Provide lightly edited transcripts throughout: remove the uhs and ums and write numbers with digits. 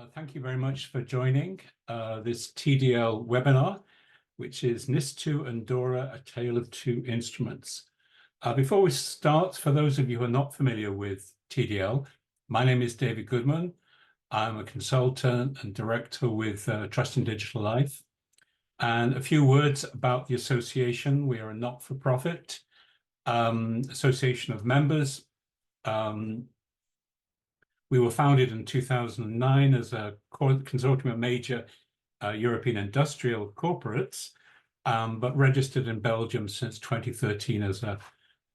Thank you very much for joining this TDL webinar, which is NIS2 and DORA, A Tale of Two Instruments. Before we start, for those of you who are not familiar with TDL, my name is David Goodman. I'm a consultant and director with Trust in Digital Life. And a few words about the association. We are a not-for-profit association of members. We were founded in 2009 as a consortium of major European industrial corporates, but registered in Belgium since 2013 as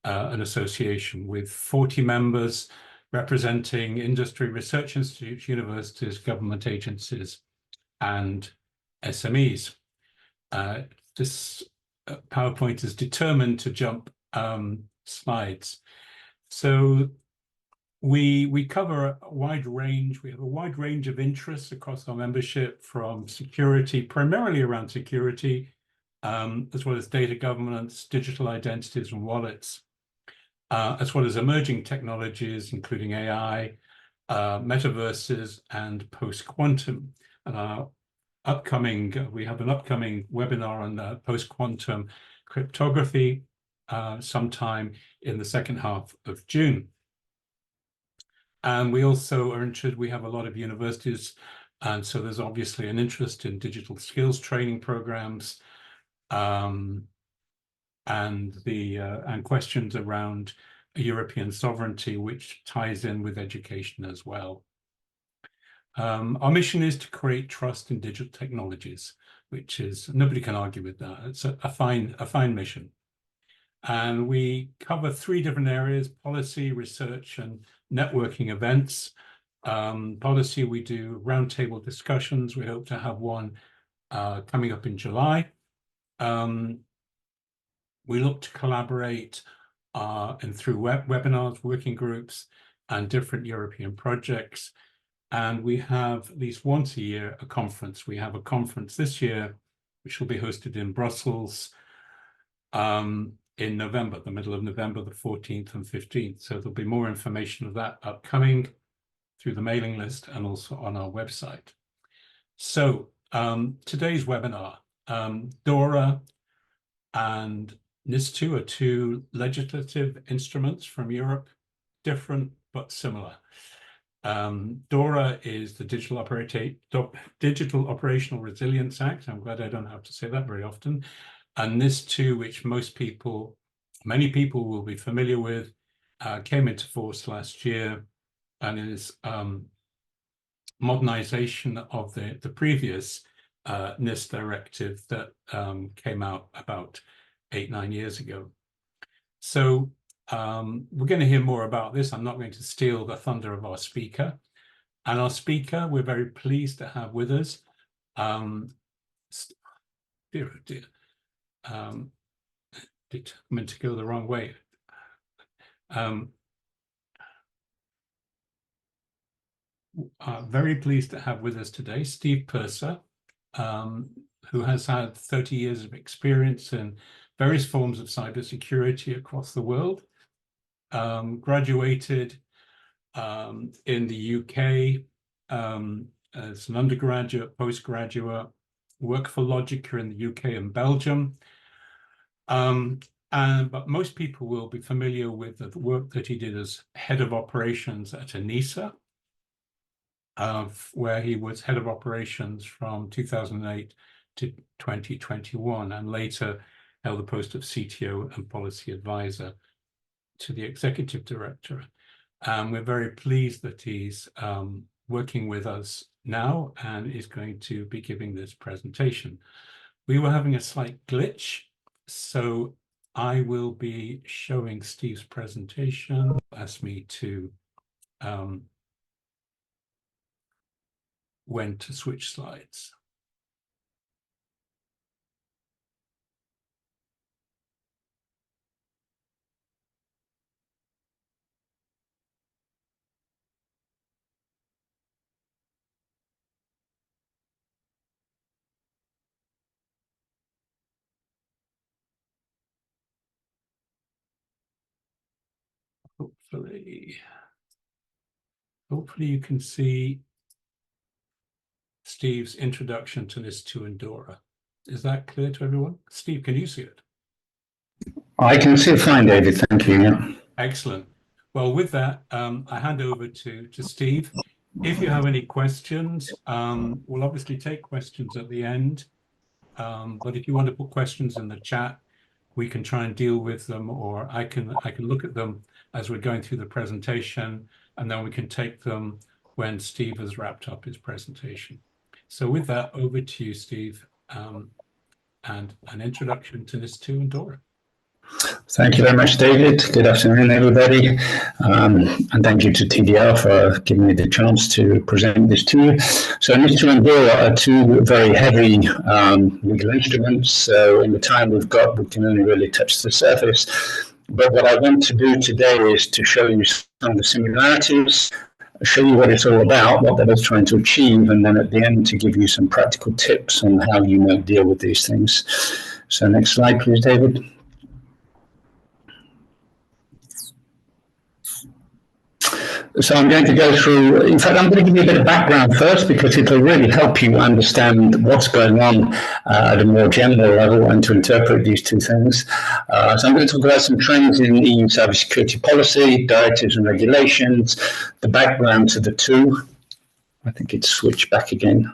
an association with 40 members representing industry, research institutes, universities, government agencies, and SMEs. This PowerPoint is determined to jump slides. So we cover a wide range. We have a wide range of interests across our membership, from security, primarily around security, as well as data governance, digital identities and wallets, as well as emerging technologies, including AI, metaverses, and post-quantum. And we have an upcoming webinar on post-quantum cryptography sometime in the second half of June. And we also are interested, we have a lot of universities, and so there's obviously an interest in digital skills training programs, and questions around European sovereignty, which ties in with education as well. Our mission is to create trust in digital technologies, which is, nobody can argue with that. It's a fine mission. And we cover three different areas: policy, research, and networking events. Policy, we do roundtable discussions. We hope to have one coming up in July. We look to collaborate and through webinars, working groups, and different European projects. And we have at least once a year a conference. We have a conference this year, which will be hosted in Brussels in November, the middle of November, the 14th and 15th. So there'll be more information of that upcoming through the mailing list and also on our website. So today's webinar, DORA and NIS2 are two legislative instruments from Europe, different but similar. DORA is the Digital Operational Resilience Act. I'm glad I don't have to say that very often. And NIS2, which many people will be familiar with, came into force last year and is modernization of the previous NIS directive that came out about 8-9 years ago. So we're going to hear more about this. I'm not going to steal the thunder of our speaker. And our speaker, we're very pleased to have with us. Determined to go the wrong way. Very pleased to have with us today Steve Purser, who has had 30 years of experience in various forms of cybersecurity across the world. Graduated in the UK as an undergraduate, postgraduate, worked for Logica in the UK and Belgium. But most people will be familiar with the work that he did as head of operations at NIS2, where he was head of operations from 2008 to 2021, and later held the post of CTO and policy advisor to the executive director. We're very pleased that he's working with us now and is going to be giving this presentation. We were having a slight glitch, so I will be showing Steve's presentation. Ask me to when to switch slides. Hopefully you can see Steve's introduction to NIS2 and DORA. Is that clear to everyone? Steve, can you see it? I can see it fine, David. Thank you. Yeah. Excellent. Well, with that, I hand over to Steve. If you have any questions, we'll obviously take questions at the end. But if you want to put questions in the chat, we can try and deal with them, or I can look at them as we're going through the presentation, and then we can take them when Steve has wrapped up his presentation. So with that, over to you, Steve, and an introduction to NIS2 and DORA. Thank you very much, David. Good afternoon, everybody. And thank you to TDL for giving me the chance to present this to you. So NIS2 and DORA are two very heavy legal instruments. So in the time we've got, we can only really touch the surface. But what I want to do today is to show you some of the similarities, show you what it's all about, what they're trying to achieve, and then at the end to give you some practical tips on how you might deal with these things. So next slide, please, David. So I'm going to go through, in fact, I'm going to give you a bit of background first because it'll really help you understand what's going on at a more general level and to interpret these two things. So I'm going to talk about some trends in EU cybersecurity policy, directives and regulations, the background to the two. I think it's switched back again.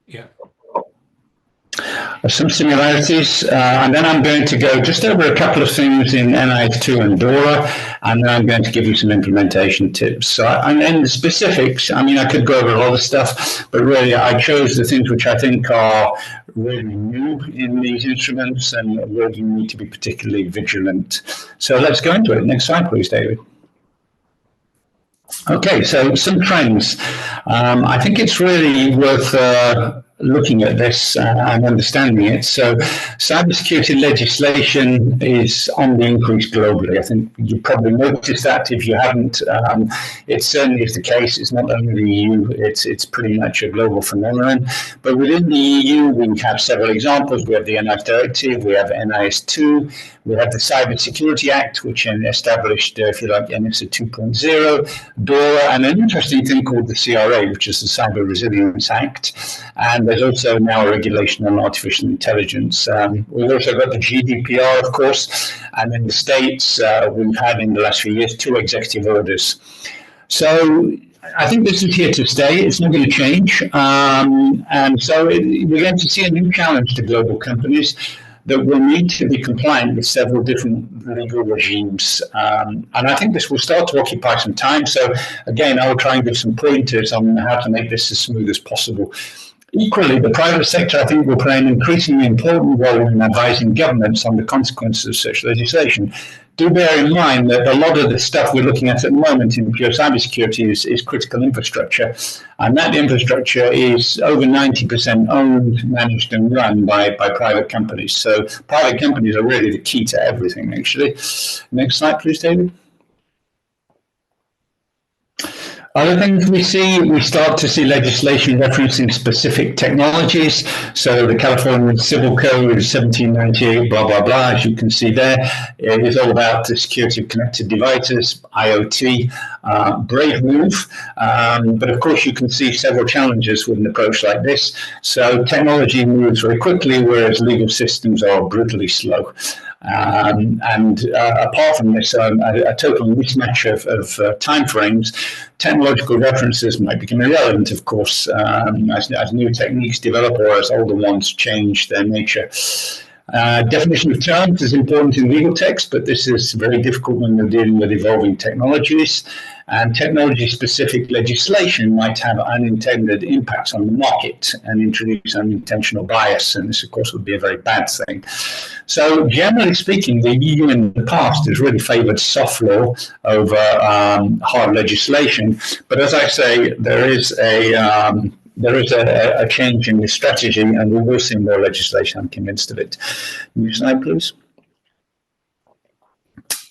Yeah. Some similarities, and then I'm going to go just over a couple of things in NIS2 and DORA, and then I'm going to give you some implementation tips. So, and then the specifics, I mean, I could go over a lot of stuff, but really I chose the things which I think are really new in these instruments and where you need to be particularly vigilant. So let's go into it. Next slide, please, David. Okay, so some trends. I think it's really worth looking at this and understanding it. So cybersecurity legislation is on the increase globally. I think you probably noticed that. If you haven't, it certainly is the case. It's not only the EU, it's pretty much a global phenomenon. But within the EU, we have several examples. We have the NIS Directive, we have NIS2, we have the Cybersecurity Act, which established, if you like, NIS 2.0, DORA, and an interesting thing called the CRA, which is the Cyber Resilience Act. And there's also now a regulation on artificial intelligence. We've also got the GDPR, of course, and in the States, we've had in the last few years 2 executive orders. So I think this is here to stay. It's not going to change. And so we're going to see a new challenge to global companies that will need to be compliant with several different legal regimes. And I think this will start to occupy some time. So again, I will try and give some pointers on how to make this as smooth as possible. Equally, the private sector, I think, will play an increasingly important role in advising governments on the consequences of such legislation. Do bear in mind that a lot of the stuff we're looking at the moment in pure cybersecurity is critical infrastructure, and that infrastructure is over 90% owned, managed, and run by private companies. So private companies are really the key to everything, actually. Next slide, please, David. Other things we start to see legislation referencing specific technologies. So the California Civil Code 1798, blah, blah, blah, as you can see there. It is all about the security of connected devices, IoT, brave move. But of course, you can see several challenges with an approach like this. So technology moves very quickly, whereas legal systems are brutally slow. Apart from this, a total mismatch of timeframes, technological references might become irrelevant, of course, as new techniques develop or as older ones change their nature. Definition of terms is important in legal text, but this is very difficult when you're dealing with evolving technologies. And technology-specific legislation might have unintended impacts on the market and introduce unintentional bias, and this, of course, would be a very bad thing. So, generally speaking, the EU in the past has really favoured soft law over hard legislation. But as I say, there is a change in this strategy, and we will see more legislation. I'm convinced of it. Next slide, please.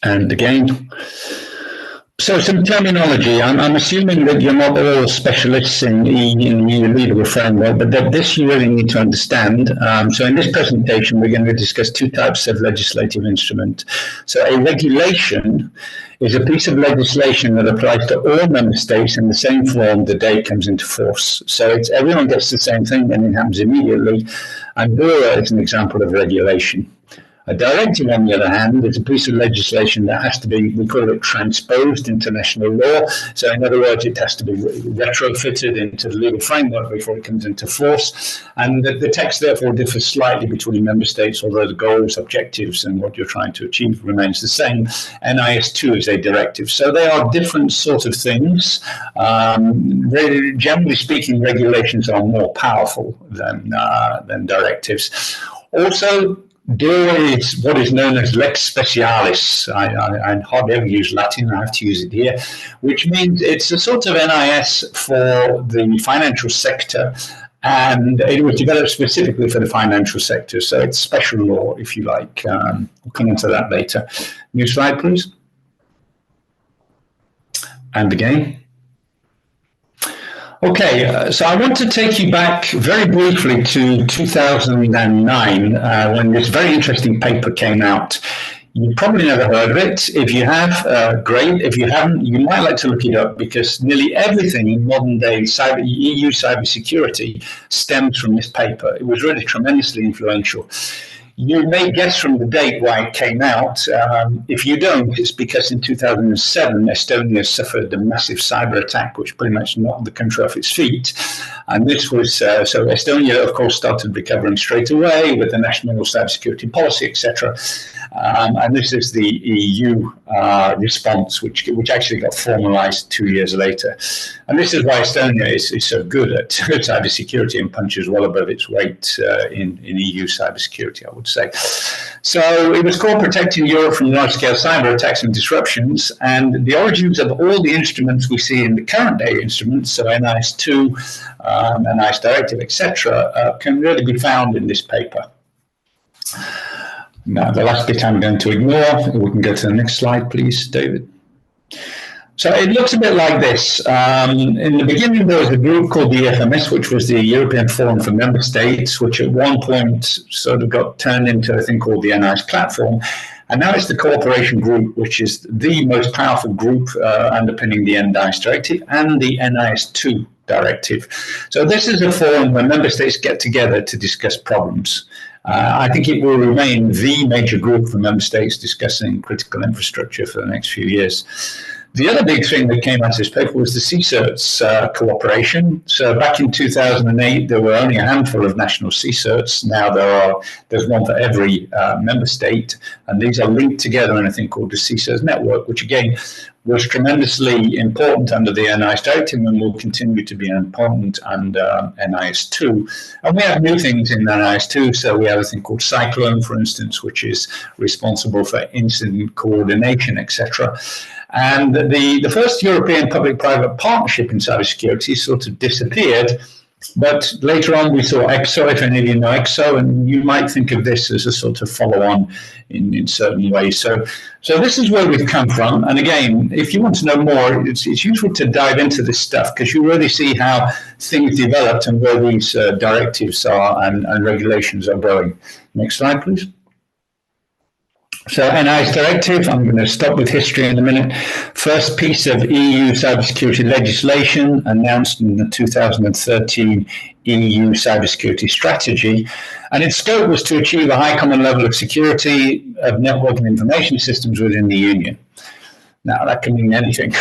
And again. So some terminology. I'm assuming that you're not all specialists in EU legal framework, but that this you really need to understand. So in this presentation, we're going to discuss two types of legislative instrument. So a regulation is a piece of legislation that applies to all member states in the same form the day it comes into force. So everyone gets the same thing and it happens immediately. And DORA is an example of regulation. A directive, on the other hand, is a piece of legislation that has to be, we call it transposed into national law. So in other words, it has to be retrofitted into the legal framework before it comes into force. And the text therefore differs slightly between member states, although the goals, objectives, and what you're trying to achieve remains the same. NIS2 is a directive. So they are different sort of things. Generally speaking, regulations are more powerful than directives. Also, DORA is what is known as lex specialis. I hardly ever use Latin, I have to use it here, which means it's a sort of NIS for the financial sector, and it was developed specifically for the financial sector, so it's special law, if you like. We'll come into that later. New slide, please. And again. Okay, so I want to take you back very briefly to 2009 when this very interesting paper came out. You probably never heard of it. If you have, great. If you haven't, you might like to look it up because nearly everything in modern day EU cybersecurity stems from this paper. It was really tremendously influential. You may guess from the date why it came out. If you don't, it's because in 2007, Estonia suffered a massive cyber attack, which pretty much knocked the country off its feet. And this was, so Estonia, of course, started recovering straight away with the national cybersecurity policy, etc. And this is the EU response, which actually got formalized 2 years later. And this is why Estonia is so good at cybersecurity and punches well above its weight in EU cybersecurity, I would say. So it was called Protecting Europe from Large-Scale Cyber Attacks and Disruptions, and the origins of all the instruments we see in the current day instruments, so NIS2, NIS Directive, etc., can really be found in this paper. Now, the last bit I'm going to ignore. We can go to the next slide, please, David. So it looks a bit like this. In the beginning, there was a group called the EFMS, which was the European Forum for Member States, which at one point sort of got turned into a thing called the NIS platform. And now it's the cooperation group, which is the most powerful group underpinning the NIS directive and the NIS2 directive. So this is a forum where member states get together to discuss problems. I think it will remain the major group for member states discussing critical infrastructure for the next few years. The other big thing that came out of this paper was the CEST cooperation. So back in 2008, there were only a handful of national CESTs. Now there's one for every member state, and these are linked together in a thing called the CEST network, which again was tremendously important under the NIS directive and will continue to be important under NIS2. And we have new things in NIS2. So we have a thing called Cyclone, for instance, which is responsible for incident coordination, etc. And the first European public-private partnership in cybersecurity sort of disappeared. But later on, we saw EXO, if any of you know EXO, and you might think of this as a sort of follow-on in certain ways. So this is where we've come from. And again, if you want to know more, it's useful to dive into this stuff because you really see how things developed and where these directives are and regulations are going. Next slide, please. So NIS directive, I'm going to stop with history in a minute. First piece of EU cybersecurity legislation announced in the 2013 EU cybersecurity strategy. And its scope was to achieve a high common level of security of network and information systems within the Union. Now, that can mean anything.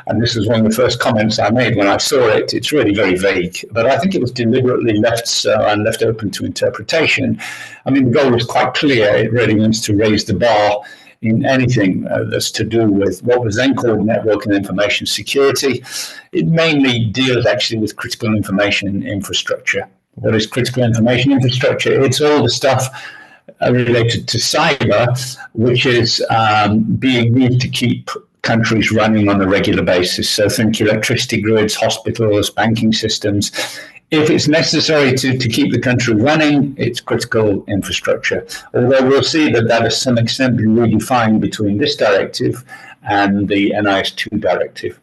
And this was one of the first comments I made when I saw it. It's really very vague, but I think it was deliberately left open to interpretation. I mean, the goal was quite clear. It really wants to raise the bar in anything that's to do with what was then called network and information security. It mainly deals actually with critical information infrastructure. What is critical information infrastructure? It's all the stuff related to cyber, which is being used to keep countries running on a regular basis. So think electricity grids, hospitals, banking systems. if it's necessary to keep the country running, it's critical infrastructure. Although we'll see that that has to some extent been redefined between this directive and the NIS2 directive.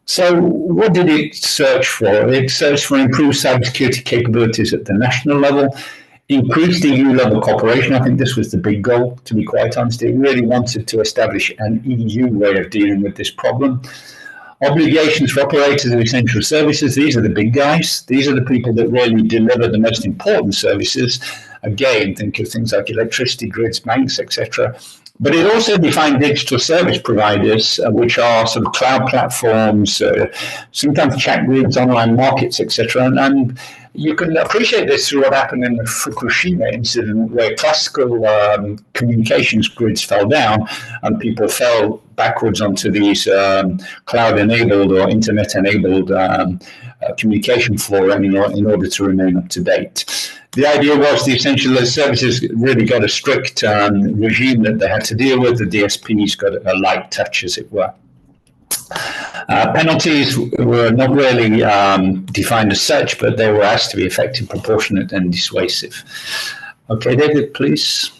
So what did it search for? It searched for improved cybersecurity capabilities at the national level, increased EU-level cooperation. I think this was the big goal, to be quite honest. It really wanted to establish an EU way of dealing with this problem. Obligations for operators of essential services. These are the big guys. These are the people that really deliver the most important services. Again, think of things like electricity grids, banks, etc. But it also defined digital service providers, which are sort of cloud platforms, sometimes chat grids, online markets, etc. And you can appreciate this through what happened in the Fukushima incident, where classical communications grids fell down and people fell backwards onto these cloud-enabled or internet-enabled communication floor in order to remain up to date. The idea was the essential services really got a strict regime that they had to deal with. The DSPs got a light touch, as it were. Penalties were not really defined as such, but they were asked to be effective, proportionate, and dissuasive. Okay, David, please.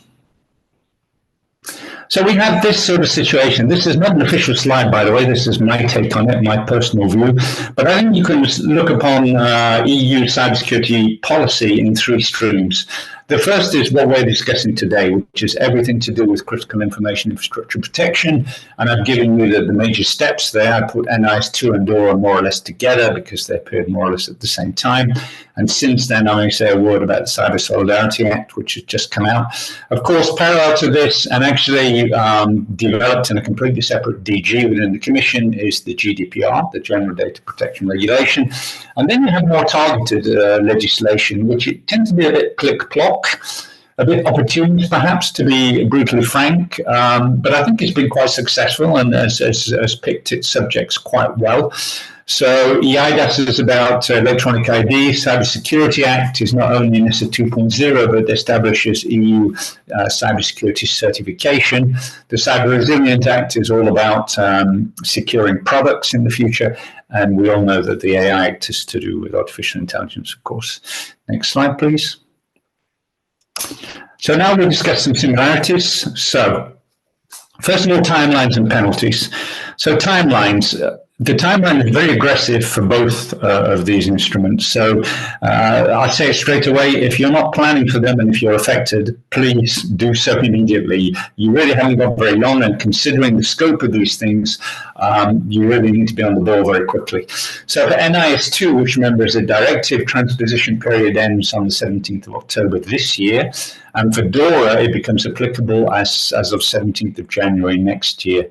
So we have this sort of situation. This is not an official slide, by the way. This is my take on it, my personal view. But I think you can look upon EU cybersecurity policy in three streams. The first is what we're discussing today, which is everything to do with critical information infrastructure protection. And I've given you the major steps there. I put NIS2 and DORA more or less together because they appeared more or less at the same time. And since then, I may say a word about the Cyber Solidarity Act, which has just come out. Of course, parallel to this, and actually developed in a completely separate DG within the Commission, is the GDPR, the General Data Protection Regulation. And then you have more targeted legislation, which it tends to be a bit click-clock, a bit opportunist, perhaps, to be brutally frank, but I think it's been quite successful and has picked its subjects quite well. So EIDAS is about electronic ID. Cybersecurity Act is not only NIS 2.0, but establishes EU cybersecurity certification. The Cyber Resilience Act is all about securing products in the future. And we all know that the AI Act is to do with artificial intelligence, of course. Next slide, please. So now we'll discuss some similarities. So first of all, timelines and penalties. So timelines. The timeline is very aggressive for both of these instruments. So I say straight away, if you're not planning for them and if you're affected, please do so immediately. You really haven't got very long, and considering the scope of these things, you really need to be on the ball very quickly. So for NIS2, which remember is a directive, transposition period ends on the 17th of October this year. And for DORA, it becomes applicable as of 17th of January next year.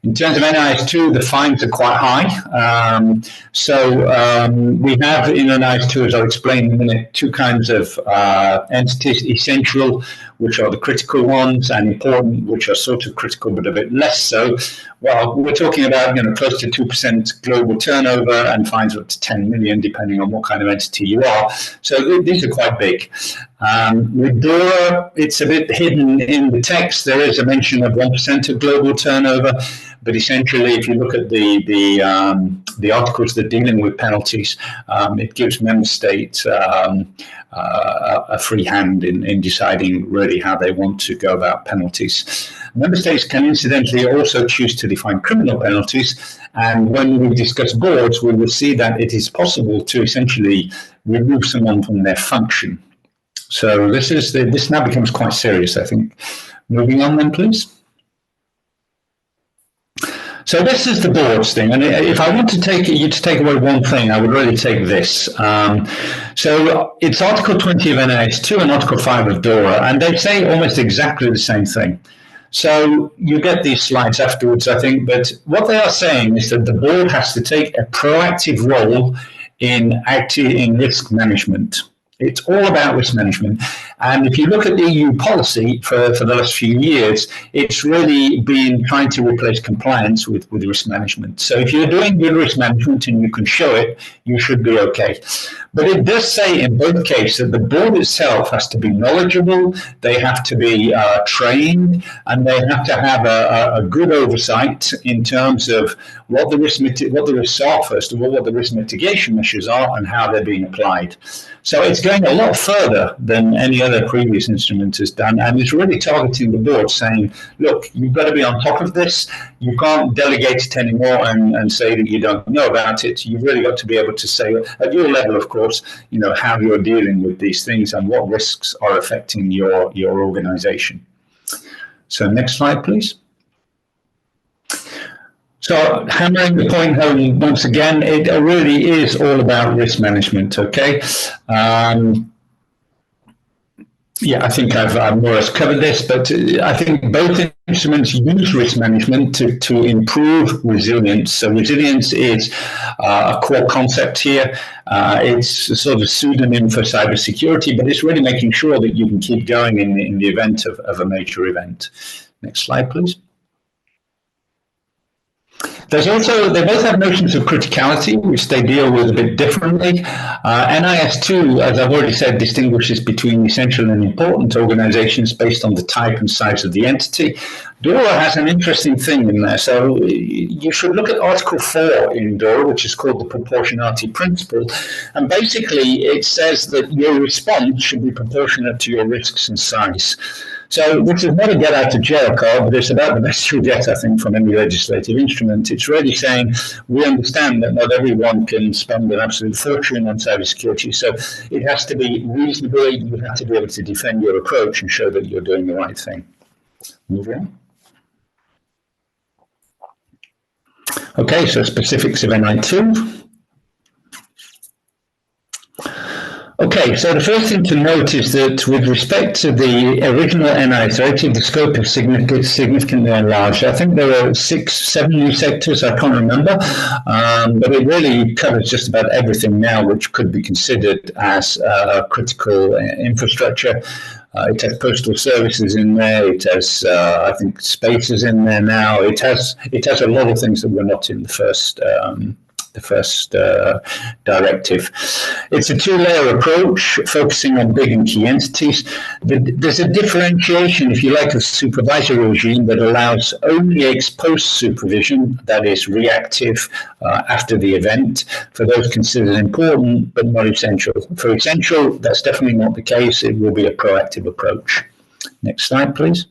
In terms of NIS2, the fines are quite high. We have in NIS2, as I'll explain in a minute, two kinds of entities: essential, which are the critical ones, and important, which are sort of critical but a bit less so. Well, we're talking about close to 2% global turnover and fines up to 10 million, depending on what kind of entity you are. So these are quite big. With DORA, it's a bit hidden in the text. There is a mention of 1% of global turnover, but essentially, if you look at the articles that are dealing with penalties, it gives member states a free hand in deciding really how they want to go about penalties. Member states can incidentally also choose to define criminal penalties, and when we discuss boards, we will see that it is possible to essentially remove someone from their function. So this now becomes quite serious, I think. Moving on then, please. So this is the boards thing, and if I want to take you to take away one thing, I would really take this. So it's Article 20 of NIS2 and Article 5 of DORA, and they say almost exactly the same thing. So you get these slides afterwards, I think, but what they are saying is that the board has to take a proactive role in risk management. It's all about risk management. And if you look at the EU policy for the last few years, it's really been trying to replace compliance with risk management. So if you're doing good risk management and you can show it, you should be okay. But it does say in both cases that the board itself has to be knowledgeable, they have to be trained, and they have to have a good oversight in terms of what the risks are, first of all, what the risk mitigation measures are, and how they're being applied. So it's going a lot further than any other previous instrument has done, and it's really targeting the board, saying, look, you've got to be on top of this. You can't delegate it anymore and say that you don't know about it. You've really got to be able to say, at your level, of course, you know, how you're dealing with these things and what risks are affecting your organization. So next slide, please. So hammering the point home once again, it really is all about risk management, okay? Yeah, I think I've more or less covered this, but I think both instruments use risk management to improve resilience. So resilience is a core concept here. It's a sort of pseudonym for cybersecurity, but it's really making sure that you can keep going in the event of a major event. Next slide, please. There's also, they both have notions of criticality, which they deal with a bit differently. NIS2, as I've already said, distinguishes between essential and important organizations based on the type and size of the entity. DORA has an interesting thing in there. So you should look at Article 4 in DORA, which is called the proportionality principle. And basically, it says that your response should be proportionate to your risks and size. So this is not a get out of jail card, but it's about the best you'll get, I think, from any legislative instrument. It's really saying we understand that not everyone can spend an absolute fortune on cybersecurity, so it has to be reasonable. You have to be able to defend your approach and show that you're doing the right thing. Move on. Okay, so specifics of NI2. Okay, so the first thing to note is that with respect to the original NIS directive, the scope is significantly enlarged. I think there were 7 new sectors, I can't remember, but it really covers just about everything now which could be considered as critical infrastructure. It has postal services in there. It has, I think, spaces in there now. It has a lot of things that were not in the first directive. It's a 2-layer approach focusing on big and key entities. There's a differentiation, if you like, of supervisory regime that allows only ex post supervision, that is reactive after the event, for those considered important but not essential. For essential, that's definitely not the case. It will be a proactive approach. Next slide, please.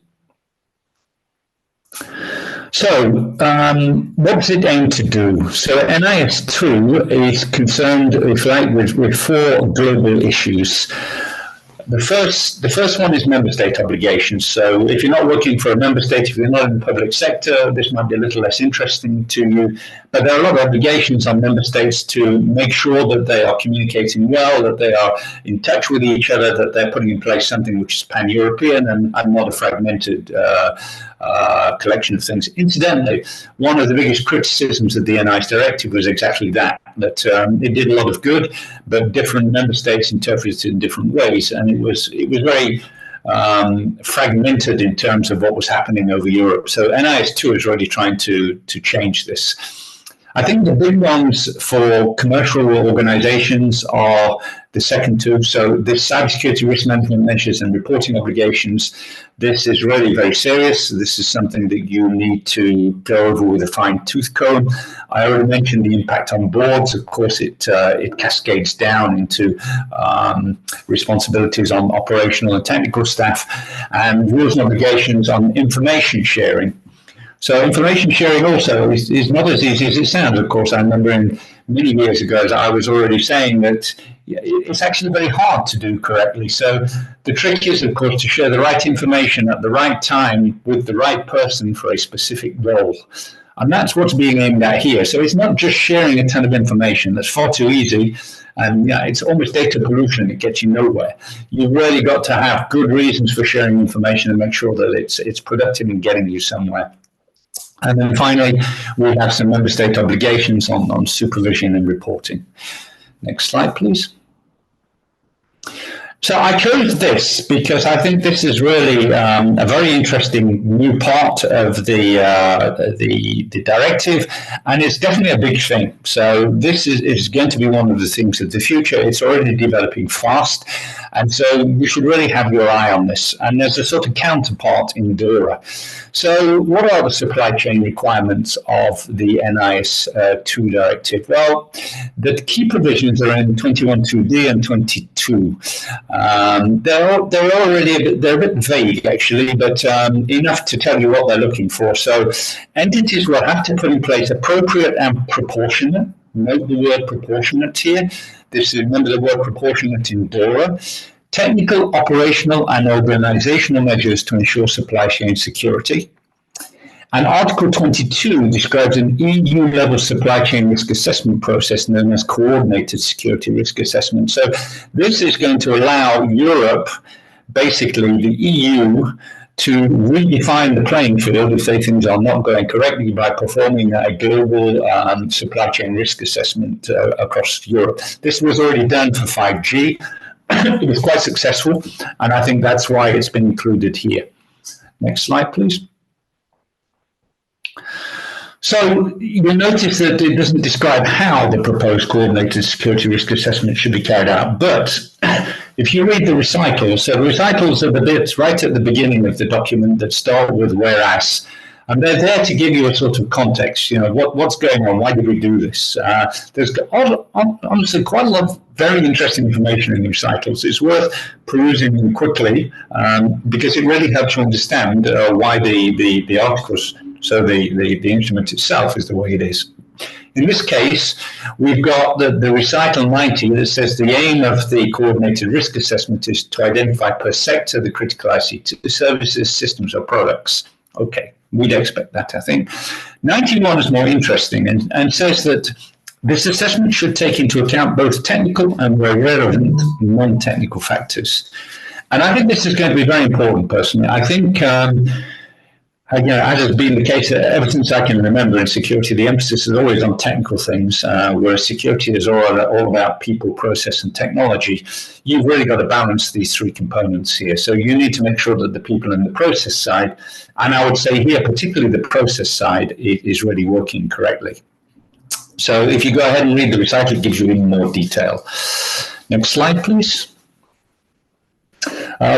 So, what does it aim to do? So, NIS2 is concerned, if you like, with 4 global issues. The first one is member state obligations. So, if you're not working for a member state, if you're not in the public sector, this might be a little less interesting to you. But there are a lot of obligations on member states to make sure that they are communicating well, that they are in touch with each other, that they're putting in place something which is pan-European and not a fragmented collection of things. Incidentally, one of the biggest criticisms of the NIS directive was exactly that it did a lot of good, but different member states interpreted it in different ways, and it was very fragmented in terms of what was happening over Europe. So NIS2 is really trying to change this. I think the big ones for commercial organizations are the second two. So this cybersecurity risk management measures and reporting obligations, this is really very serious. This is something that you need to go over with a fine-tooth comb. I already mentioned the impact on boards. Of course, it cascades down into responsibilities on operational and technical staff, and rules and obligations on information sharing. So information sharing also is not as easy as it sounds. Of course, I remember many years ago, I was already saying that it's actually very hard to do correctly. So the trick is, of course, to share the right information at the right time with the right person for a specific role. And that's what's being aimed at here. So it's not just sharing a ton of information. That's far too easy. And yeah, it's almost data pollution. It gets you nowhere. You've really got to have good reasons for sharing information and make sure that it's productive in getting you somewhere. And then finally, we have some member state obligations on supervision and reporting. Next slide, please. So I chose this because I think this is really a very interesting new part of the directive, and it's definitely a big thing. So this is going to be one of the things of the future. It's already developing fast, and so you should really have your eye on this. And there's a sort of counterpart in DORA. So what are the supply chain requirements of the NIS2 directive? Well, the key provisions are in 21.2d and 22. They're a bit vague actually, but enough to tell you what they're looking for. So entities will have to put in place appropriate and proportionate. Note the word proportionate here. Remember the word proportionate in DORA. Technical, operational, and organizational measures to ensure supply chain security. And Article 22 describes an EU-level supply chain risk assessment process known as coordinated security risk assessment. So this is going to allow Europe, basically the EU, to redefine the playing field if they things are not going correctly by performing a global supply chain risk assessment across Europe. This was already done for 5G. It was quite successful, and I think that's why it's been included here. Next slide, please. So you'll notice that it doesn't describe how the proposed coordinated security risk assessment should be carried out. But if you read the recitals, so the recitals are the bits right at the beginning of the document that start with whereas, and they're there to give you a sort of context, what's going on, why did we do this? There's honestly quite a lot of very interesting information in the recitals. It's worth perusing them quickly because it really helps you understand why the articles, so the instrument itself is the way it is. In this case, we've got the recital 90 that says the aim of the coordinated risk assessment is to identify per sector the critical ICT services, systems or products. Okay, we'd expect that, I think. 91 is more interesting and says that this assessment should take into account both technical and, where relevant, non-technical factors. And I think this is going to be very important, personally. I think, as has been the case ever since I can remember in security, the emphasis is always on technical things, whereas security is all about people, process, and technology. You've really got to balance these three components here. So you need to make sure that the people in the process side, and I would say here, particularly the process side, is really working correctly. So if you go ahead and read the recital, it gives you even more detail. Next slide, please.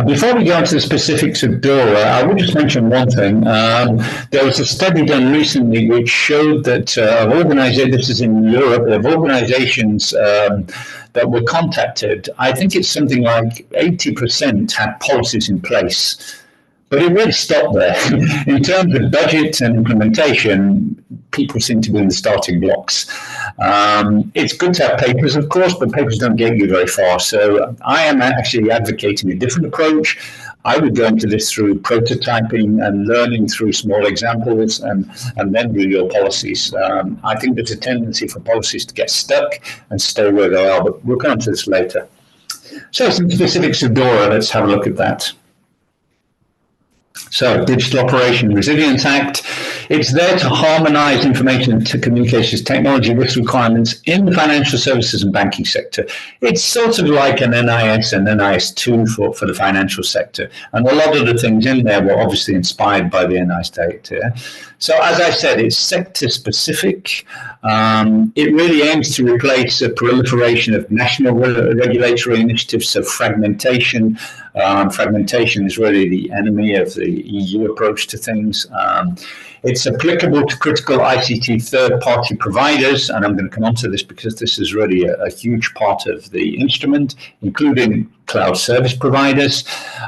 Before we go into the specifics of DORA, I will just mention one thing. There was a study done recently which showed that this is in Europe, of organizations that were contacted, I think it's something like 80% had policies in place. But it really stopped there. In terms of budget and implementation, people seem to be in the starting blocks. It's good to have papers, of course, but papers don't get you very far. So I am actually advocating a different approach. I would go into this through prototyping and learning through small examples and then do your policies. I think there's a tendency for policies to get stuck and stay where they are, but we'll come to this later. So some specifics of DORA, let's have a look at that. So, Digital Operation Resilience Act, it's there to harmonize information to communications technology risk requirements in the financial services and banking sector. It's sort of like an NIS and NIS2 for the financial sector. And a lot of the things in there were obviously inspired by the NIS directive. So, as I said, it's sector specific. It really aims to replace a proliferation of national regulatory initiatives, so fragmentation. Fragmentation is really the enemy of the EU approach to things. It's applicable to critical ICT third-party providers, and I'm going to come on to this because this is really a huge part of the instrument, including cloud service providers.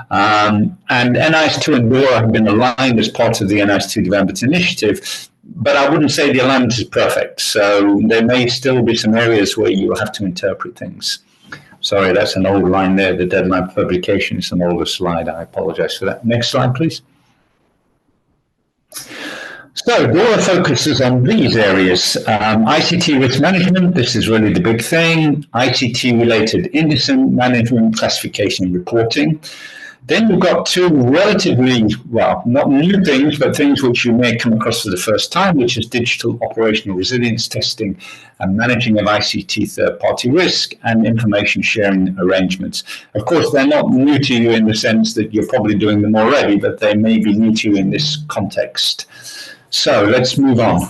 And NIS2 and DORA have been aligned as part of the NIS2 Development Initiative, but I wouldn't say the alignment is perfect. So there may still be some areas where you will have to interpret things. Sorry, that's an old line there. The deadline for publication is an older slide. I apologize for that. Next slide, please. So DORA focuses on these areas. ICT risk management, this is really the big thing. ICT-related incident management, classification and reporting. Then you've got two relatively, well, not new things, but things which you may come across for the first time, which is digital operational resilience testing and managing of ICT third-party risk and information sharing arrangements. Of course, they're not new to you in the sense that you're probably doing them already, but they may be new to you in this context. So let's move on.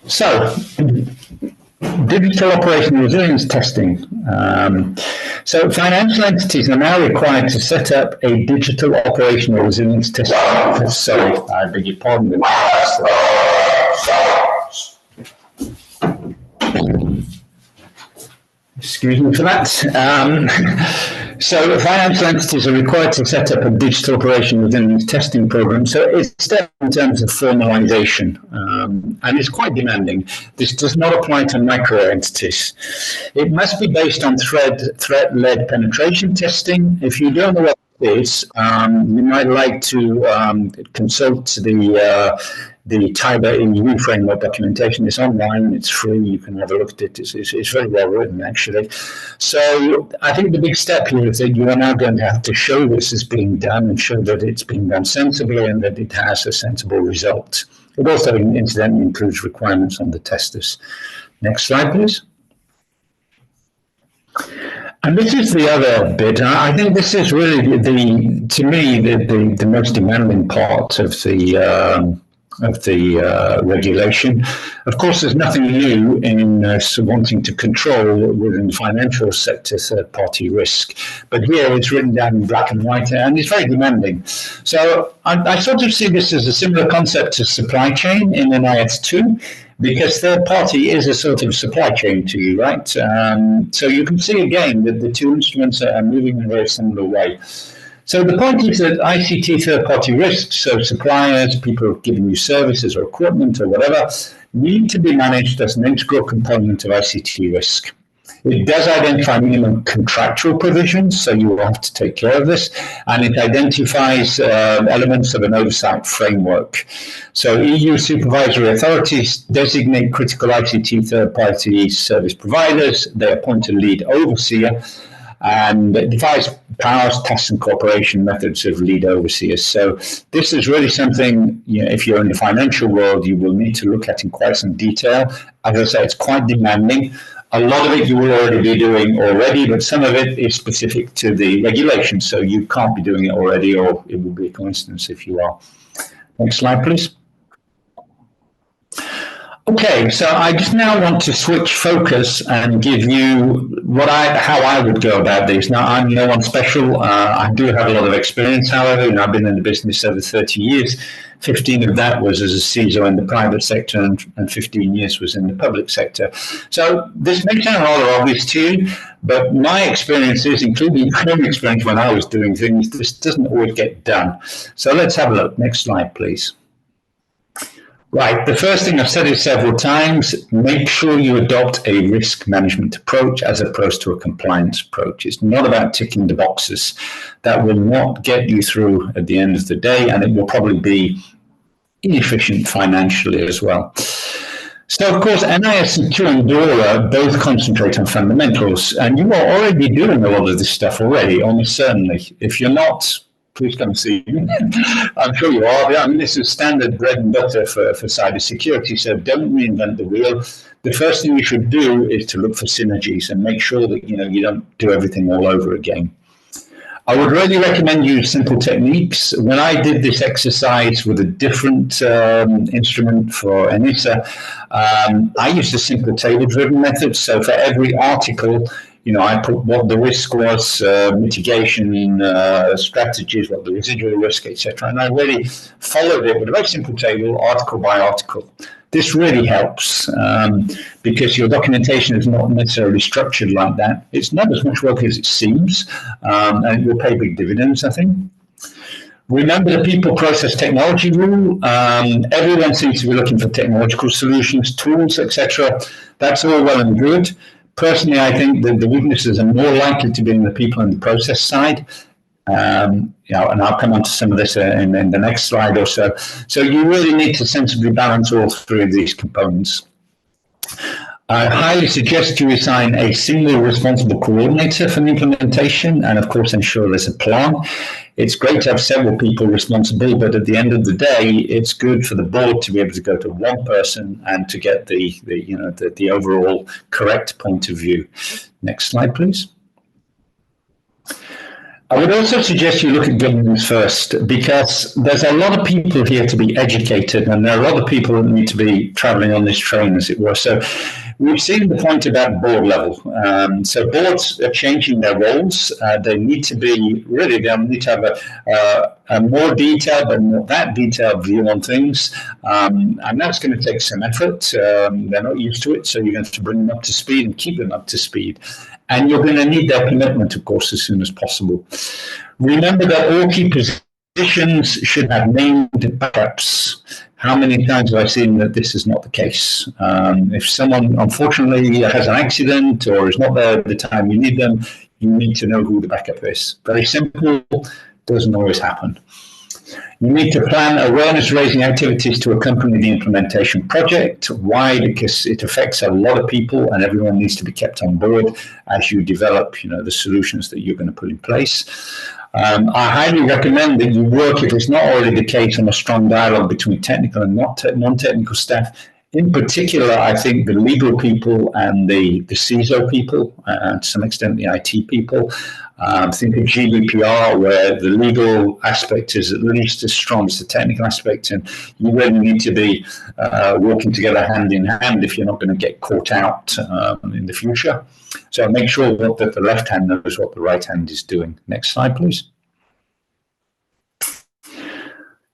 So, digital operational resilience testing. So financial entities are now required to set up a digital operational resilience testing. Sorry, I beg your pardon. Excuse me for that. So financial entities are required to set up a digital operation within this testing program. So it's step in terms of formalization, and it's quite demanding. This does not apply to micro entities. It must be based on threat-led penetration testing. If you don't know what it is, you might like to consult the Cyber EU framework documentation. Is online, it's free, you can have a look at it. It's very well written, actually. So I think the big step here is that you are now going to have to show this is being done and show that it's being done sensibly and that it has a sensible result. It also incidentally includes requirements on the testers. Next slide, please. And this is the other bit. I think this is really to me, the most demanding part of the regulation. Of course, there's nothing new in wanting to control within the financial sector third-party risk, but here it's written down in black and white, and it's very demanding. So I sort of see this as a similar concept to supply chain in NIS2, because third party is a sort of supply chain to you, right? So you can see again that the two instruments are moving in a very similar way. So the point is that ICT third-party risks, so suppliers, people giving you services or equipment or whatever, need to be managed as an integral component of ICT risk. It does identify minimum contractual provisions, so you will have to take care of this, and it identifies elements of an oversight framework. So EU supervisory authorities designate critical ICT third-party service providers, they appoint a lead overseer, and it defines powers, tasks, and cooperation methods of lead overseers. So this is really something, if you're in the financial world, you will need to look at in quite some detail. As I say, it's quite demanding. A lot of it you will already be doing already, but some of it is specific to the regulation, so you can't be doing it already, or it will be a coincidence if you are. Next slide, please. Okay, so I just now want to switch focus and give you how I would go about this. Now, I'm no one special. I do have a lot of experience, however, and I've been in the business over 30 years. 15 of that was as a CISO in the private sector, and 15 years was in the public sector. So this may sound rather obvious to you, but my experiences, including my own experience when I was doing things, this doesn't always get done. So let's have a look. Next slide, please. Right, the first thing I've said it several times, make sure you adopt a risk management approach as opposed to a compliance approach. It's not about ticking the boxes. That will not get you through at the end of the day, and it will probably be inefficient financially as well. So, of course, NIS2 and DORA both concentrate on fundamentals, and you are already doing a lot of this stuff already, almost certainly. If you're not, please come see me. I'm sure you are. I mean, this is standard bread and butter for cybersecurity, so don't reinvent the wheel. The first thing you should do is to look for synergies and make sure that you don't do everything all over again. I would really recommend you simple techniques. When I did this exercise with a different instrument for ENISA, I used a simple table-driven method. So for every article, I put what the risk was, mitigation strategies, what the residual risk, etc. And I really followed it with a very simple table, article by article. This really helps because your documentation is not necessarily structured like that. It's not as much work as it seems, and it will pay big dividends, I think. Remember the people, process, technology rule. Everyone seems to be looking for technological solutions, tools, etc. That's all well and good. Personally, I think that the weaknesses are more likely to be in the people and the process side. And I'll come on to some of this in the next slide or so. So you really need to sensibly balance all three of these components. I highly suggest you assign a single responsible coordinator for the implementation and, of course, ensure there's a plan. It's great to have several people responsible, but at the end of the day, it's good for the board to be able to go to one person and to get the overall correct point of view. Next slide, please. I would also suggest you look at governance first, because there's a lot of people here to be educated, and there are a lot of people that need to be traveling on this train, as it were. So we've seen the point about board level. So boards are changing their roles. They need to be, really, they need to have a more detailed, but not that detailed view on things. And that's going to take some effort. They're not used to it, so you're going to have to bring them up to speed and keep them up to speed. And you're going to need their commitment, of course, as soon as possible. Remember that all key positions should have named backups. How many times have I seen that this is not the case? If someone, unfortunately, has an accident or is not there at the time you need them, you need to know who the backup is. Very simple, doesn't always happen. You need to plan awareness-raising activities to accompany the implementation project. Why? Because it affects a lot of people, and everyone needs to be kept on board as you develop, the solutions that you're going to put in place. I highly recommend that you work, if it's not already the case, on a strong dialogue between technical and non-technical staff. In particular, I think the legal people and the CISO people, and to some extent the IT people. Think of GDPR, where the legal aspect is at least as strong as the technical aspect, and you really need to be working together hand in hand if you're not going to get caught out in the future. So make sure that the left hand knows what the right hand is doing. Next slide, please.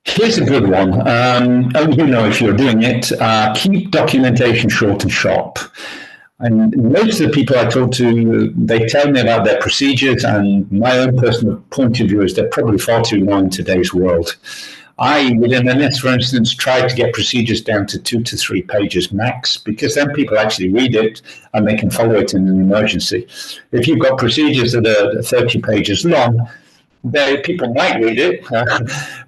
Here's a good one. Only you know if you're doing it. Keep documentation short and sharp. And most of the people I talk to, they tell me about their procedures, and my own personal point of view is they're probably far too long in today's world. I, within NIS, for instance, tried to get procedures down to 2 to 3 pages max, because then people actually read it and they can follow it in an emergency. If you've got procedures that are 30 pages long, people might read it,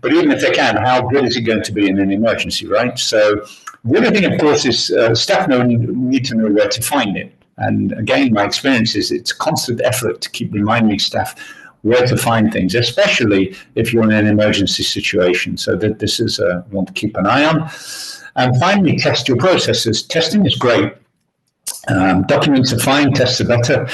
but even if they can, how good is it going to be in an emergency, right? So the other thing, of course, is staff need to know where to find it. And again, my experience is it's constant effort to keep reminding staff where to find things, especially if you're in an emergency situation. So that this is one to keep an eye on. And finally, test your processes. Testing is great. Documents are fine, tests are better.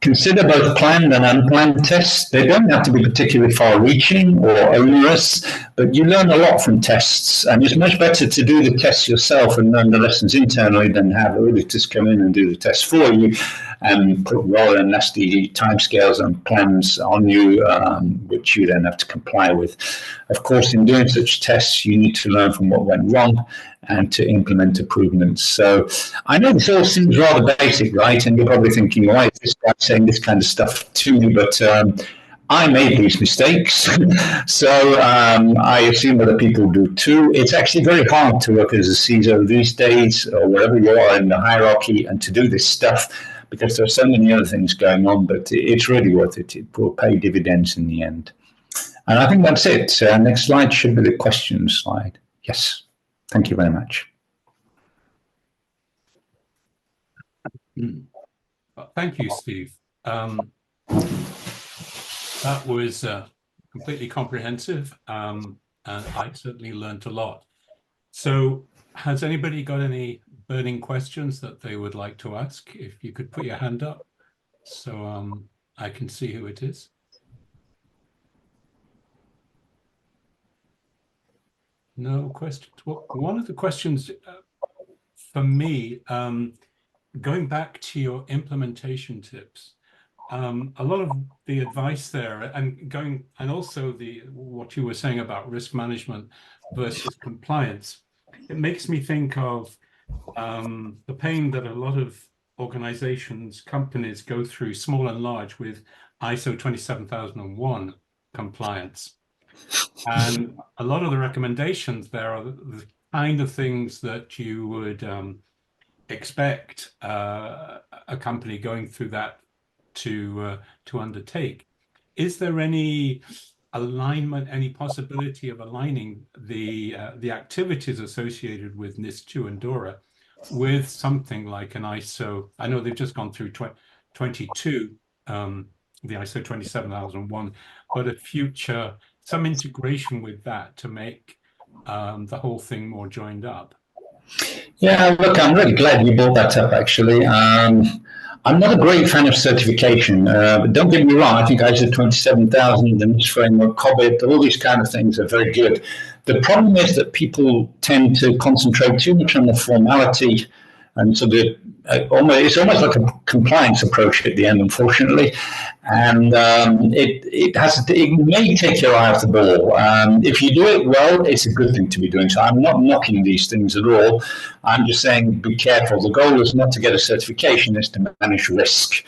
Consider both planned and unplanned tests. They don't have to be particularly far-reaching or onerous, but you learn a lot from tests, and it's much better to do the tests yourself and learn the lessons internally than have auditors come in and do the tests for you and put rather than nasty timescales and plans on you, which you then have to comply with. Of course, in doing such tests, you need to learn from what went wrong and to implement improvements. So I know this all seems rather basic, right? And you're probably thinking, why is this guy saying this kind of stuff to me? But I made these mistakes. So I assume other people do too. It's actually very hard to work as a CISO these days, or wherever you are in the hierarchy, and to do this stuff, because there are so many other things going on, but it's really worth it. It will pay dividends in the end. And I think that's it. Next slide should be the question slide. Yes. Thank you very much. Thank you, Steve. That was completely comprehensive, and I certainly learned a lot. So has anybody got any burning questions that they would like to ask? If you could put your hand up so I can see who it is. No questions. Well, one of the questions for me, going back to your implementation tips, a lot of the advice there, and also what you were saying about risk management versus compliance, it makes me think of the pain that a lot of organizations, companies go through, small and large, with ISO 27001 compliance. And a lot of the recommendations there are the kind of things that you would expect a company going through that to undertake. Is there any alignment, any possibility of aligning the activities associated with NIS2 and DORA with something like an ISO, I know they've just gone through 22, the ISO 27001, but a future, some integration with that to make the whole thing more joined up. Yeah, look, I'm really glad you brought that up, actually. I'm not a great fan of certification, but don't get me wrong, I think ISO 27000, the NIS framework, COBIT, all these kind of things are very good. The problem is that people tend to concentrate too much on the formality, and so it's almost like a compliance approach at the end, unfortunately. And it may take your eye off the ball. If you do it well, it's a good thing to be doing. So I'm not knocking these things at all. I'm just saying be careful. The goal is not to get a certification; it's to manage risk.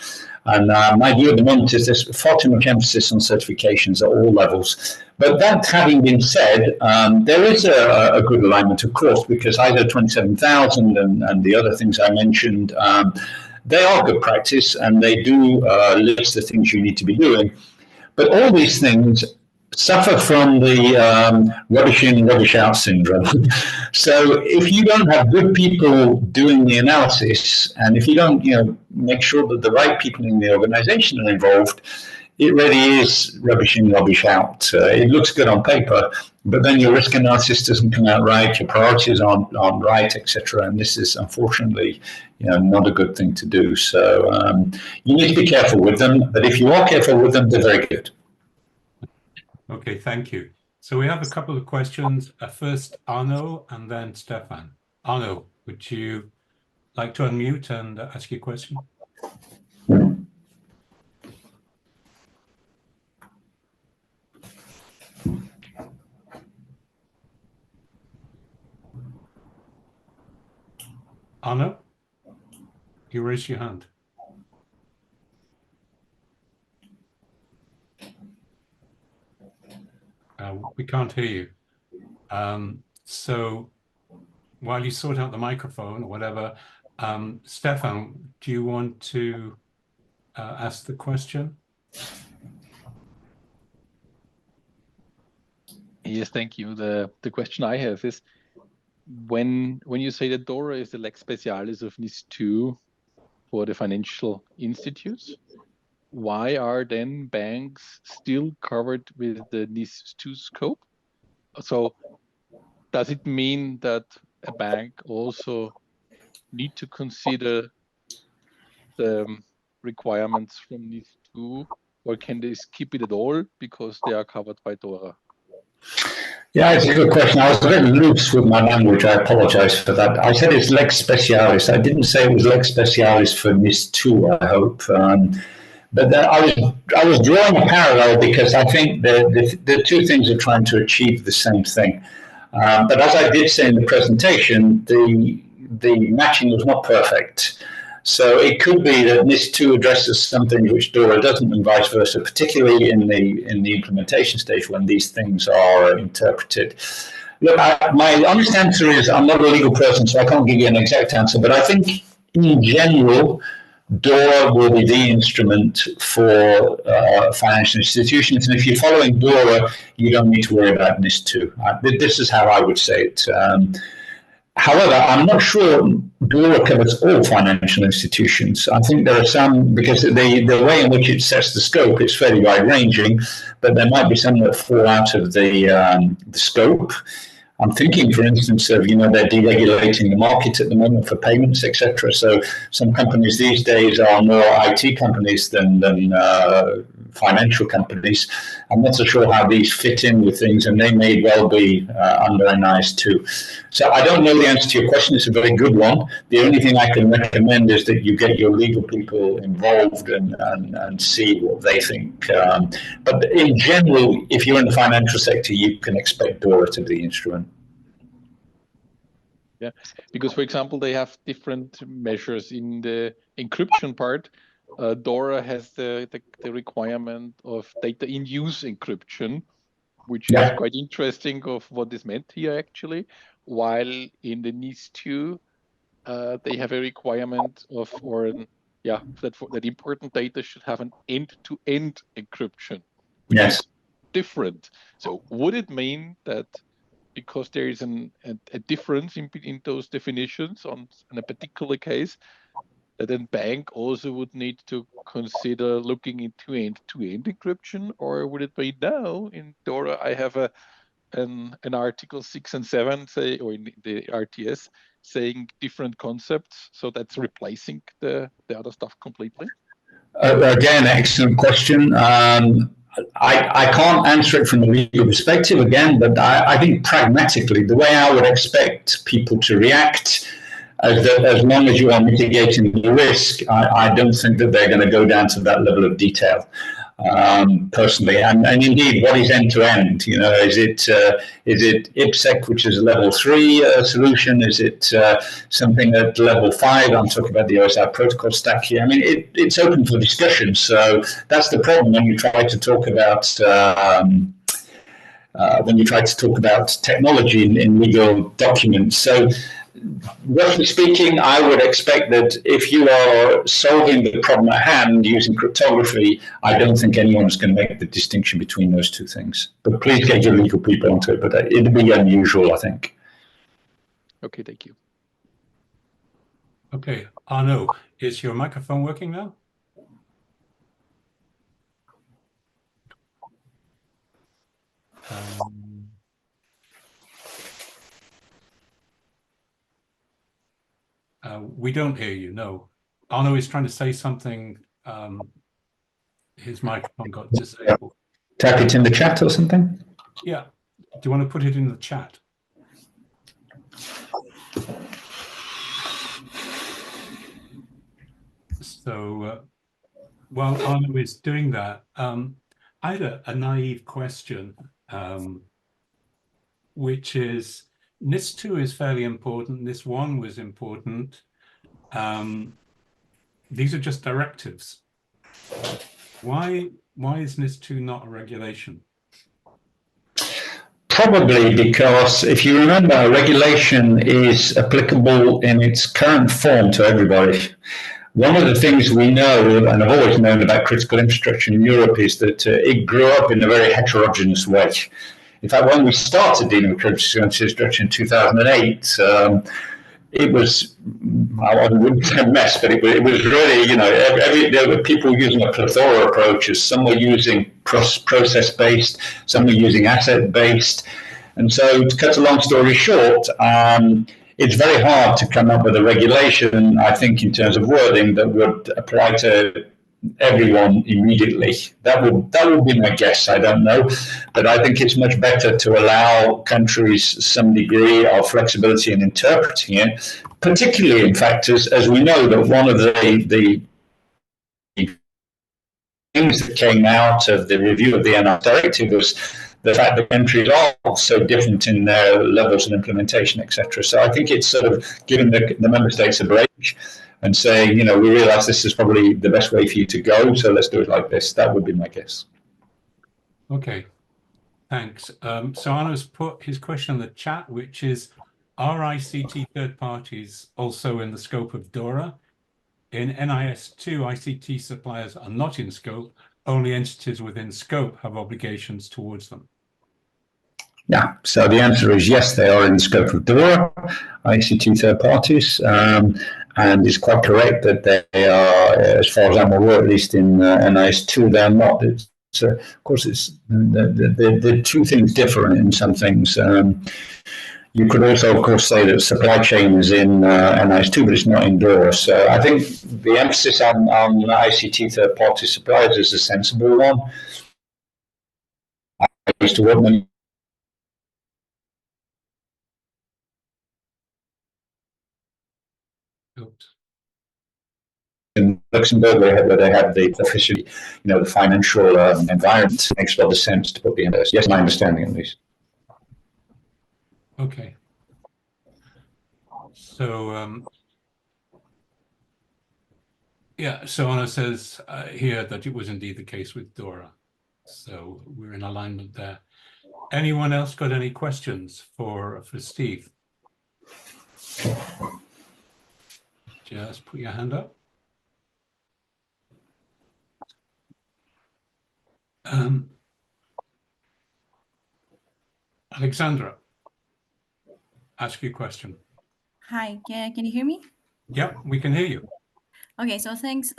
And my view at the moment is there's far too much emphasis on certifications at all levels. But that having been said, there is a good alignment, of course, because ISO 27000 and the other things I mentioned, they are good practice and they do list the things you need to be doing. But all these things suffer from the rubbish in, rubbish out syndrome. So if you don't have good people doing the analysis, and if you don't, make sure that the right people in the organization are involved, it really is rubbish in, rubbish out. It looks good on paper, but then your risk analysis doesn't come out right, your priorities aren't right, etc. And this is unfortunately, not a good thing to do. So you need to be careful with them. But if you are careful with them, they're very good. Okay, thank you. So we have a couple of questions. First, Arno, and then Stefan. Arno, would you like to unmute and ask your question? Arno, you raise your hand. We can't hear you. So while you sort out the microphone or whatever, Stefan, do you want to ask the question? Yes, thank you. The question I have is, when you say that DORA is the lex specialis of NIS2 for the financial institutes, why are then banks still covered with the NIS2 scope? So does it mean that a bank also need to consider the requirements from NIS2, or can they skip it at all because they are covered by DORA? Yeah, it's a good question. I was a bit loose with my language. I apologize for that. I said it's lex specialis. I didn't say it was lex specialis for NIS2, I hope. But I was drawing a parallel because I think the two things are trying to achieve the same thing. But as I did say in the presentation, the matching was not perfect. So it could be that NIS2 addresses something which DORA doesn't, and vice versa, particularly in the implementation stage when these things are interpreted. Look, my honest answer is I'm not a legal person, so I can't give you an exact answer, but I think in general, DORA will be the instrument for financial institutions. And if you're following DORA, you don't need to worry about NIS2. This is how I would say it. However, I'm not sure DORA covers all financial institutions. I think there are some, because the way in which it sets the scope is fairly wide-ranging, but there might be some that fall out of the scope. I'm thinking, for instance, of, they're deregulating the market at the moment for payments, etc. So some companies these days are more IT companies than financial companies. I'm not so sure how these fit in with things, and they may well be under NIS2. So I don't know the answer to your question. It's a very good one. The only thing I can recommend is that you get your legal people involved and see what they think. But in general, if you're in the financial sector, you can expect DORA to be the instrument. Yeah, because, for example, they have different measures in the encryption part. DORA has the requirement of data in use encryption, which is quite interesting of what is meant here actually, while in the NIS2 they have a requirement of that important data should have an end-to-end encryption, which is different. So would it mean that because there is a difference in those definitions on in a particular case, that then bank also would need to consider looking into end-to-end encryption, or would it be now in DORA I have an Article 6 and 7 say, or in the RTS saying different concepts, so that's replacing the other stuff completely? Again, excellent question. I can't answer it from a legal perspective again, but I think pragmatically, the way I would expect people to react, as long as you are mitigating the risk, I don't think that they're going to go down to that level of detail. Personally, and indeed, what is end to end? You know, is it IPsec, which is a level 3 solution? Is it something at level 5? I'm talking about the OSI protocol stack here. I mean, it's open for discussion. So that's the problem when you try to talk about technology in legal documents. So, roughly speaking, I would expect that if you are solving the problem at hand using cryptography, I don't think anyone's going to make the distinction between those two things. But please get your legal people onto it, but it'd be unusual, I think. Okay, thank you. Okay, Arno, is your microphone working now? We don't hear you, no. Arno is trying to say something. His microphone got disabled. Type it in the chat or something? Yeah. Do you want to put it in the chat? So while Arno is doing that, I had a naive question, which is NIS2 is fairly important. NIS1 was important. These are just directives. Why is NIS2 not a regulation? Probably because, if you remember, a regulation is applicable in its current form to everybody. One of the things we know, and I've always known about critical infrastructure in Europe, is that it grew up in a very heterogeneous way. In fact, when we started dealing with critical infrastructure in 2008, it was, I wouldn't say a mess, but it was really, you know, there were people using a plethora of approaches. Some were using process-based, some were using asset-based. And so, to cut a long story short, it's very hard to come up with a regulation, I think, in terms of wording that would apply to everyone immediately. That would be my guess. I don't know, but I think it's much better to allow countries some degree of flexibility in interpreting it, particularly, in fact, as we know that one of the things that came out of the review of the NIS directive was the fact that countries are so different in their levels of implementation, etc. So I think it's sort of giving the member states a break and saying, you know, we realize this is probably the best way for you to go, so let's do it like this. That would be my guess. Okay, thanks. So Arno's put his question in the chat, which is, are ICT third parties also in the scope of DORA? In NIS2, ICT suppliers are not in scope. Only entities within scope have obligations towards them. Yeah, so the answer is yes, they are in the scope of DORA, ICT third parties, and it's quite correct that they are, as far as I'm aware, at least in NIS2, they're not. Of course, the two things differ in some things. You could also, of course, say that supply chain is in NIS2, but it's not in DORA. So I think the emphasis on ICT third party suppliers is a sensible one. I used to work many in Luxembourg, where they had the officially, you know, the financial environment. Makes a lot of sense to put the NIS. Yes, my understanding at least. Okay. So yeah, so Anna says here that it was indeed the case with DORA. So we're in alignment there. Anyone else got any questions for Steve? Just put your hand up. Alexandra. ask your question. Hi, can you hear me? Yep, we can hear you. Okay, so thanks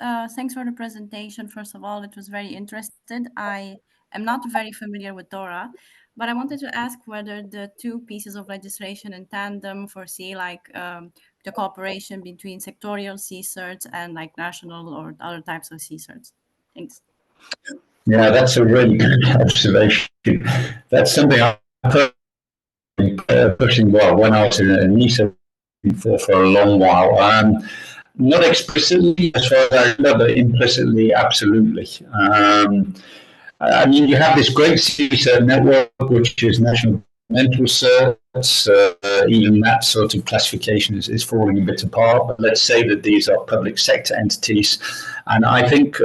for the presentation. First of all, it was very interesting. I am not very familiar with DORA, but I wanted to ask whether the two pieces of legislation in tandem foresee like the cooperation between sectorial CSIRTs and like national or other types of CSIRTs. Thanks. Yeah, that's a really good observation. That's something I'm pushing well when I was in NIS2 for a long while. Not explicitly, as far as I remember, but implicitly, absolutely. I mean, you have this great CISA network, which is national mental certs. Even that sort of classification is falling a bit apart. But let's say that these are public sector entities, and I think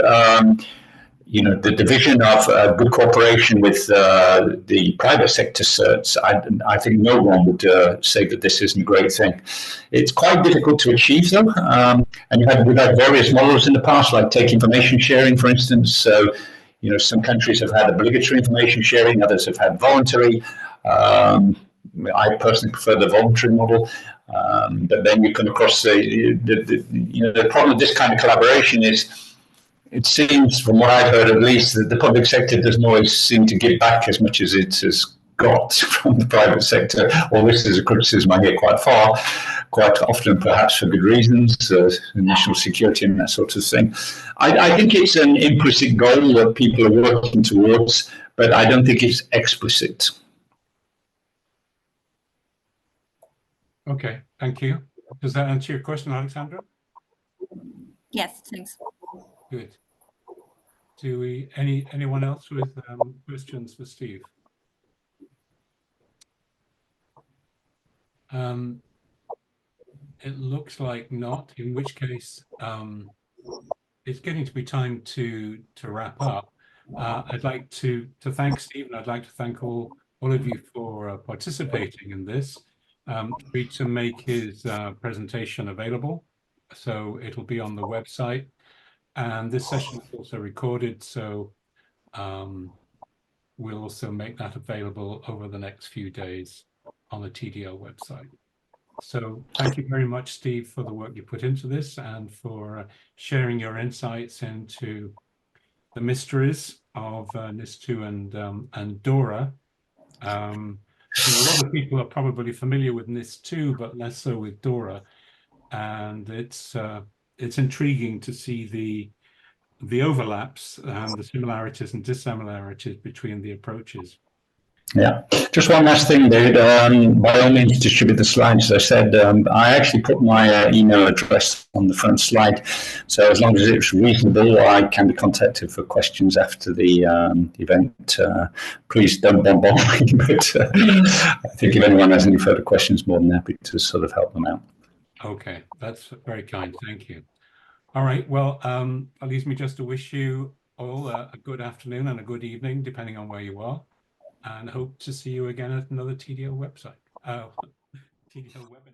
the division of good cooperation with the private sector certs, I think no one would say that this isn't a great thing. It's quite difficult to achieve though, and we've had various models in the past, like take information sharing, for instance. So, some countries have had obligatory information sharing, others have had voluntary. I personally prefer the voluntary model, but then you come across the problem with this kind of collaboration is, it seems, from what I've heard at least, that the public sector doesn't always seem to give back as much as it has got from the private sector. Well, this is a criticism I hear quite often, perhaps for good reasons, national security and that sort of thing. I think it's an implicit goal that people are working towards, but I don't think it's explicit. Okay, thank you. Does that answer your question, Alexandra? Yes, thanks. Good. Do we anyone else with questions for Steve? It looks like not, in which case it's getting to be time to wrap up. I'd like to thank Steve, and I'd like to thank all of you for participating in this. Agreed to make his presentation available, so it'll be on the website. And this session is also recorded, so we'll also make that available over the next few days on the TDL website. So thank you very much, Steve, for the work you put into this and for sharing your insights into the mysteries of NIS2 and DORA. A lot of people are probably familiar with NIS2, but less so with DORA. And it's intriguing to see the overlaps and the similarities and dissimilarities between the approaches. Yeah, just one last thing, David. By all means, distribute the slides. As I said, I actually put my email address on the front slide, so as long as it's reasonable, I can be contacted for questions after the event. Please don't bombard me, but I think if anyone has any further questions, more than happy to sort of help them out. Okay, that's very kind. Thank you. All right, well, that leaves me just to wish you all a good afternoon and a good evening, depending on where you are, and hope to see you again at another TDL website. TDL webinar.